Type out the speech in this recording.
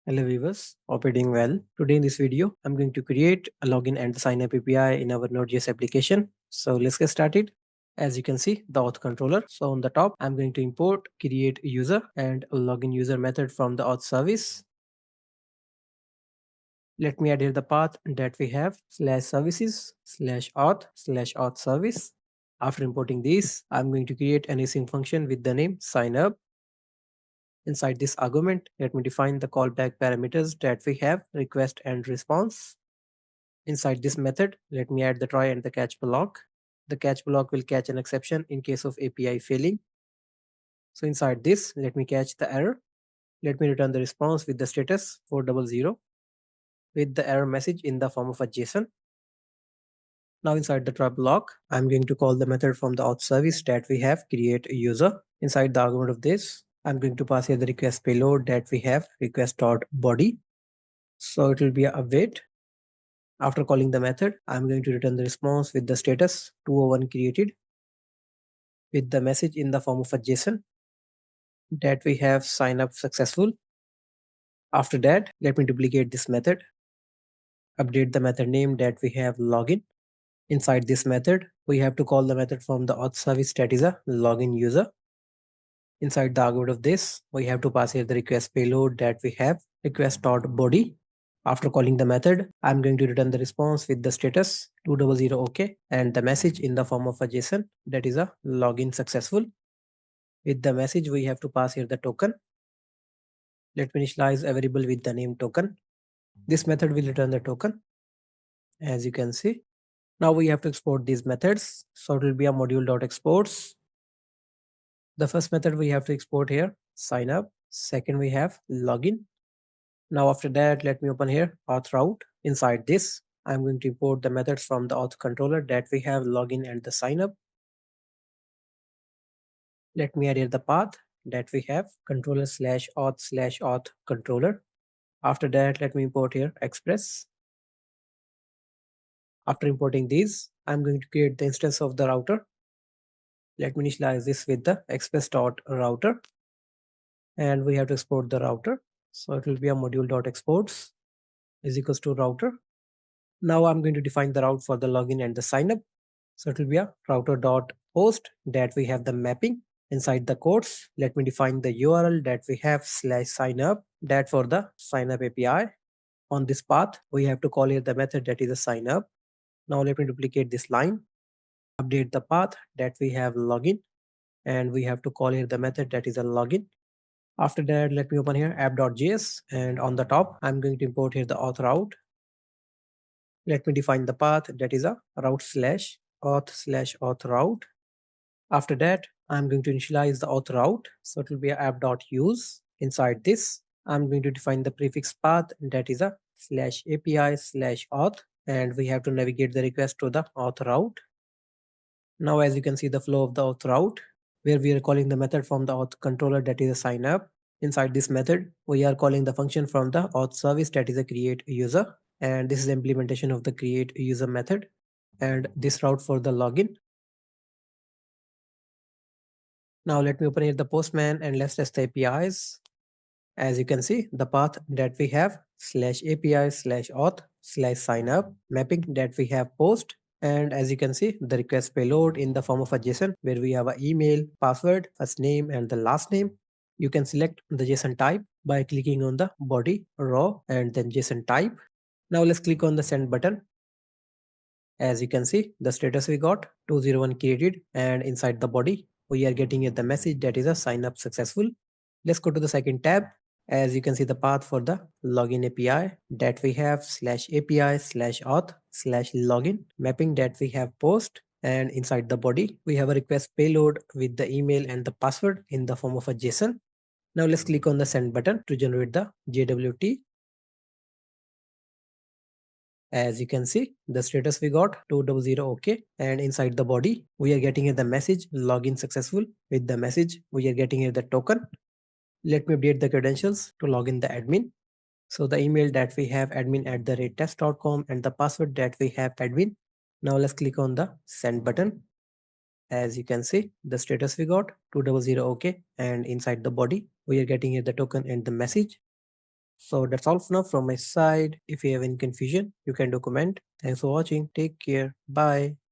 Hello viewers, hope you're doing well. Today in this video, I'm going to create a login and sign up API in our Node.js application. So let's get started. As you can see, the auth controller. So on the top, I'm going to import create user and a login user method from the auth service. Let me add here the path that we have /services /auth service. After importing these, I'm going to create an async function with the name sign up. Inside this argument, let me define the callback parameters that we have, request and response. Inside this method, let me add the try and the catch block. The catch block will catch an exception in case of API failing. So inside this, let me catch the error. Let me return the response with the status 400 with the error message in the form of a JSON. Now inside the try block, I'm going to call the method from the auth service that we have create user. Inside the argument of this, I'm going to pass here the request payload that we have request.body. So it will be a await. After calling the method, I'm going to return the response with the status 201 created with the message in the form of a JSON that we have sign up successful. After that, let me duplicate this method, update the method name that we have login. Inside this method, we have to call the method from the auth service that is a login user. Inside the argument of this, we have to pass here the request payload that we have request.body. After calling the method, I'm going to return the response with the status 200 OK and the message in the form of a JSON that is a login successful. With the message, we have to pass here the token. Let me initialize a variable with the name token. This method will return the token, as you can see. Now we have to export these methods. So it will be a module.exports. The first method we have to export here, sign up. Second, we have login. Now after that, let me open here auth route. Inside this, I'm going to import the methods from the auth controller that we have login and the sign up. Let me add here the path that we have controller /auth controller. After that, let me import here express. After importing these, I'm going to create the instance of the router. Let me initialize this with the express.router. And we have to export the router. So it will be a module.exports is equals to router. Now I'm going to define the route for the login and the sign up. So it will be a router.host that we have the mapping. Inside the quotes, let me define the URL that we have /signup that for the signup API. On this path, we have to call here the method that is a sign up. Now let me duplicate this line, update the path that we have login, and we have to call here the method that is a login. After that, let me open here app.js, and on the top, I'm going to import here the auth route. Let me define the path that is a route/auth/auth route. After that, I'm going to initialize the auth route. So it will be a app.use. Inside this, I'm going to define the prefix path that is a /API/auth, and we have to navigate the request to the auth route. Now, as you can see the flow of the auth route, where we are calling the method from the auth controller that is a sign up. Inside this method, we are calling the function from the auth service that is a create user. And this is the implementation of the create user method. And this route for the login. Now let me open here the Postman and let's test the APIs. As you can see, the path that we have /API/auth/signup mapping that we have post. And as you can see, the request payload in the form of a JSON where we have an email, password, first name, and the last name. You can select the JSON type by clicking on the body, raw, and then JSON type. Now let's click on the send button. As you can see, the status we got 201 created, and inside the body, we are getting the message that is a sign up successful. Let's go to the second tab. As you can see the path for the login API that we have /API/auth/login mapping that we have post, and inside the body we have a request payload with the email and the password in the form of a JSON. Now let's click on the send button to generate the JWT. As you can see, the status we got 200 OK, and inside the body we are getting here the message login successful. With the message we are getting here the token. Let me update the credentials to log in the admin. So the email that we have admin@test.com and the password that we have admin. Now let's click on the send button. As you can see, the status we got 200 OK, and inside the body we are getting here the token and the message. So that's all for now from my side. If you have any confusion, you can document. Thanks for watching. Take care. Bye.